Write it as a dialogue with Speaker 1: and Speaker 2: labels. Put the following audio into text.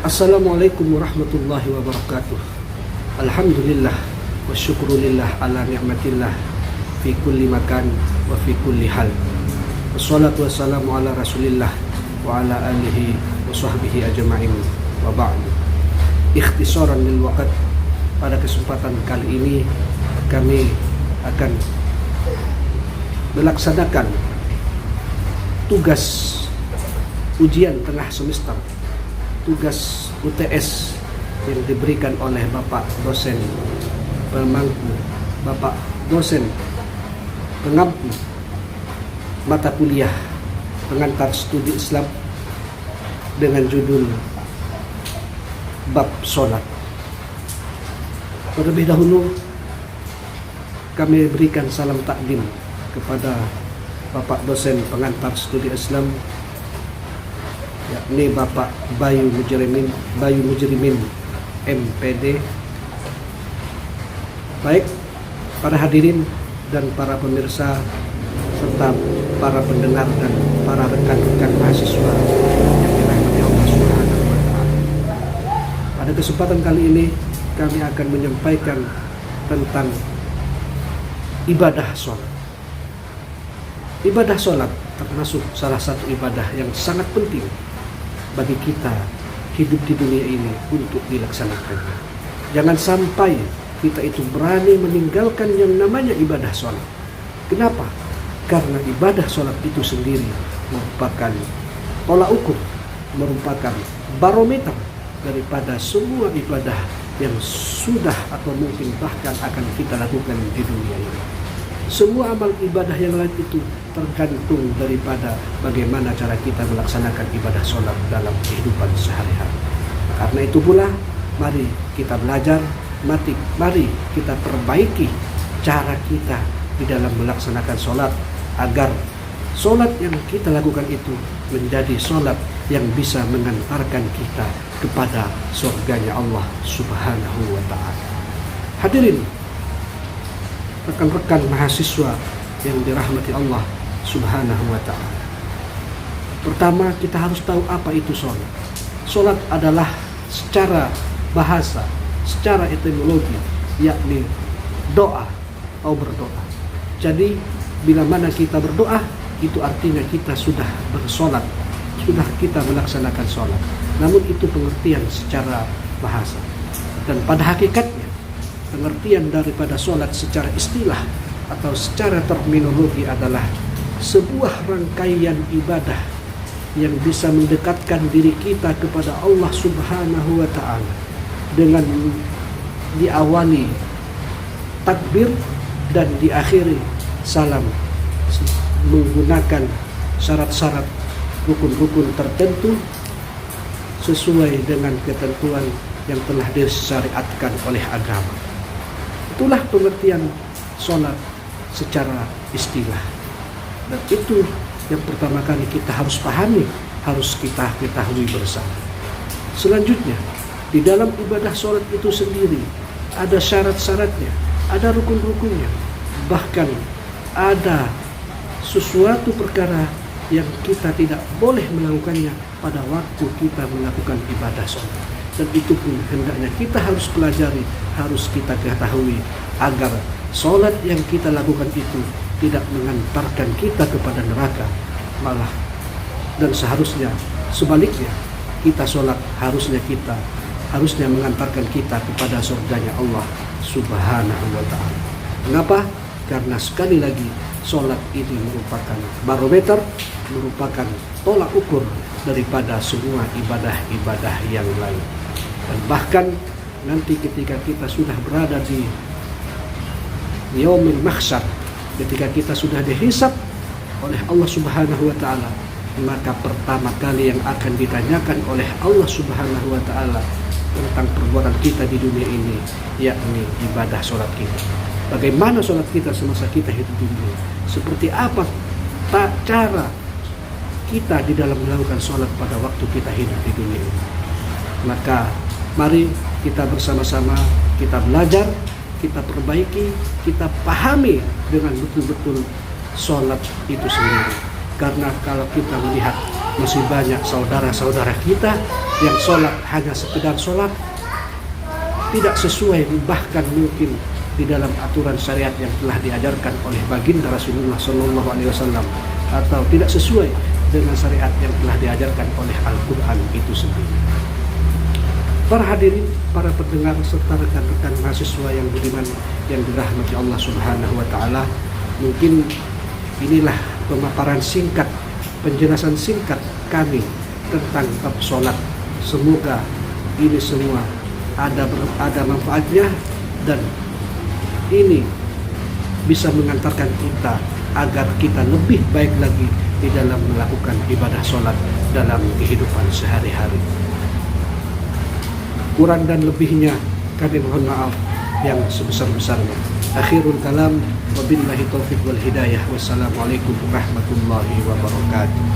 Speaker 1: Assalamualaikum warahmatullahi wabarakatuh. Alhamdulillah wa syukrulillah ala ni'matillah fi kulli makan wa fi kulli hal. Wassalatu wassalamu ala rasulillah wa ala alihi wa sahbihi ajma'in wa ba'du. Ikhtisaran lil waqt, pada kesempatan kali ini kami akan melaksanakan tugas ujian tengah semester, tugas UTS yang diberikan oleh Bapak dosen pemangku, Bapak dosen pengampu mata kuliah pengantar studi Islam dengan judul bab sholat. Terlebih dahulu kami berikan salam takdim kepada Bapak dosen pengantar studi Islam, yakni Bapak Bayu Mujrimin MPD. Baik para hadirin dan para pemirsa serta para pendengar dan para rekan-rekan mahasiswa yang dirahmati Allah Subhanahu wa taala. Pada kesempatan kali ini kami akan menyampaikan tentang ibadah sholat. Ibadah sholat termasuk salah satu ibadah yang sangat penting bagi kita hidup di dunia ini untuk dilaksanakan. Jangan sampai kita itu berani meninggalkan yang namanya ibadah sholat. Kenapa? Karena ibadah sholat itu sendiri merupakan tolak ukur, merupakan barometer daripada semua ibadah yang sudah atau mungkin bahkan akan kita lakukan di dunia ini. Semua amal ibadah yang lain itu tergantung daripada bagaimana cara kita melaksanakan ibadah sholat dalam kehidupan sehari-hari. Karena itu pula, mari kita belajar, mari kita perbaiki cara kita di dalam melaksanakan sholat, agar sholat yang kita lakukan itu menjadi sholat yang bisa mengantarkan kita kepada surganya Allah Subhanahu wa ta'ala. Hadirin, rekan-rekan mahasiswa yang dirahmati Allah Subhanahu wa ta'ala. Pertama, kita harus tahu apa itu sholat. Sholat adalah secara bahasa, secara etimologi, yakni doa atau berdoa. Jadi bila mana kita berdoa, itu artinya kita sudah bersolat, sudah kita melaksanakan sholat. Namun itu pengertian secara bahasa. Dan pada hakikatnya, pengertian daripada sholat secara istilah atau secara terminologi adalah sebuah rangkaian ibadah yang bisa mendekatkan diri kita kepada Allah Subhanahu wa ta'ala dengan diawali takbir dan diakhiri salam, menggunakan syarat-syarat rukun-rukun tertentu sesuai dengan ketentuan yang telah disyariatkan oleh agama. Itulah pengertian sholat secara istilah. Dan itu yang pertama kali kita harus pahami, harus kita ketahui bersama. Selanjutnya, di dalam ibadah sholat itu sendiri ada syarat-syaratnya, ada rukun-rukunnya, bahkan ada sesuatu perkara yang kita tidak boleh melakukannya pada waktu kita melakukan ibadah sholat. Dan itu pun hendaknya kita harus pelajari, harus kita ketahui agar sholat yang kita lakukan itu tidak mengantarkan kita kepada neraka, malah dan seharusnya sebaliknya, kita sholat harusnya mengantarkan kita kepada surganya Allah Subhanahu wa ta'ala. Kenapa? Karena sekali lagi sholat ini merupakan barometer, merupakan tolak ukur daripada semua ibadah-ibadah yang lain. Dan bahkan nanti ketika kita sudah berada di yaumil mahsyar, ketika kita sudah dihisab oleh Allah Subhanahu wa ta'ala, maka pertama kali yang akan ditanyakan oleh Allah Subhanahu wa ta'ala tentang perbuatan kita di dunia ini, yakni ibadah sholat kita. Bagaimana sholat kita semasa kita hidup di dunia? Seperti apa cara kita di dalam melakukan sholat pada waktu kita hidup di dunia ini? Maka mari kita bersama-sama kita belajar, kita perbaiki, kita pahami dengan betul-betul sholat itu sendiri. Karena kalau kita melihat masih banyak saudara-saudara kita yang sholat hanya sekedar sholat, tidak sesuai bahkan mungkin di dalam aturan syariat yang telah diajarkan oleh baginda Rasulullah Shallallahu Alaihi Wasallam, atau tidak sesuai dengan syariat yang telah diajarkan oleh Al-Quran itu sendiri. Para hadirin, para pendengar serta rekan-rekan mahasiswa yang budiman yang dirahmati Allah Subhanahu wa Ta'ala, mungkin inilah pemaparan singkat, penjelasan singkat kami tentang bab sholat. Semoga ini semua ada manfaatnya, dan ini bisa mengantarkan kita agar kita lebih baik lagi di dalam melakukan ibadah sholat dalam kehidupan sehari-hari. Kurang dan lebihnya kami mohon maaf yang sebesar-besarnya. Akhirul kalam, wabillahi taufiq wal hidayah. Wassalamualaikum warahmatullahi wabarakatuh.